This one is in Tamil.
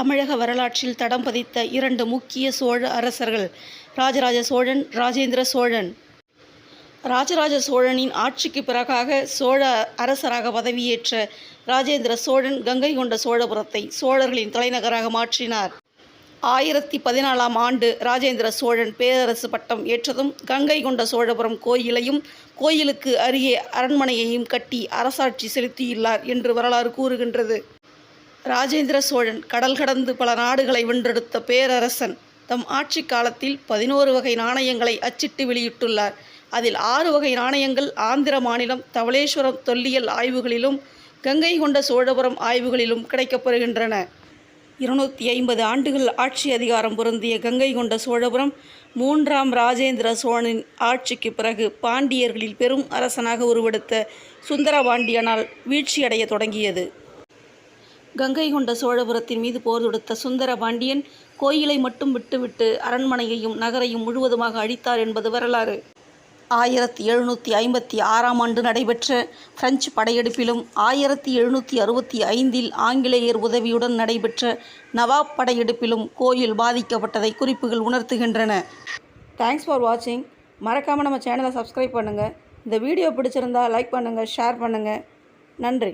தமிழக வரலாற்றில் தடம் பதித்த இரண்டு முக்கிய சோழ அரசர்கள் ராஜராஜ சோழன், ராஜேந்திர சோழன். ராஜராஜ சோழனின் ஆட்சிக்கு பிறகாக சோழ அரசராக பதவியேற்ற ராஜேந்திர சோழன் கங்கை கொண்ட சோழபுரத்தை சோழர்களின் தலைநகராக மாற்றினார். 1014ஆம் ஆண்டு ராஜேந்திர சோழன் பேரரசு பட்டம் ஏற்றதும் கங்கை கொண்ட சோழபுரம் கோயிலையும் கோயிலுக்கு அருகே அரண்மனையையும் கட்டி அரசாட்சி செலுத்தியுள்ளார் என்று வரலாறு கூறுகின்றது. ராஜேந்திர சோழன் கடல் கடந்து பல நாடுகளை வென்றெடுத்த பேரரசன். தம் ஆட்சி காலத்தில் 11 வகை நாணயங்களை அச்சிட்டு வெளியிட்டுள்ளார். அதில் 6 வகை நாணயங்கள் ஆந்திர மாநிலம் தவளேஸ்வரம் தொல்லியல் ஆய்வுகளிலும் கங்கை கொண்ட சோழபுரம் ஆய்வுகளிலும் கிடைக்கப்பெறுகின்றன. 250 ஆண்டுகள் ஆட்சி அதிகாரம் பொருந்திய கங்கை கொண்ட சோழபுரம் 3ஆம் ராஜேந்திர சோழனின் ஆட்சிக்கு பிறகு பாண்டியர்களில் பெரும் அரசனாக உருவெடுத்த சுந்தரபாண்டியனால் வீழ்ச்சியடைய தொடங்கியது. கங்கை கொண்ட சோழபுரத்தின் மீது போர் தொடுத்த சுந்தரபாண்டியன் கோயிலை மட்டும் விட்டுவிட்டு அரண்மனையையும் நகரையும் முழுவதுமாக அழித்தார் என்பது வரலாறு. 1756ஆம் ஆண்டு நடைபெற்ற பிரெஞ்சு படையெடுப்பிலும் 1765இல் ஆங்கிலேயர் உதவியுடன் நடைபெற்ற நவாப் படையெடுப்பிலும் கோயில் பாதிக்கப்பட்டதை குறிப்புகள் உணர்த்துகின்றன. தேங்க்ஸ் ஃபார் வாட்சிங். மறக்காமல் நம்ம சேனலை சப்ஸ்கிரைப் பண்ணுங்கள். இந்த வீடியோ பிடிச்சிருந்தால் லைக் பண்ணுங்கள், ஷேர் பண்ணுங்கள். நன்றி.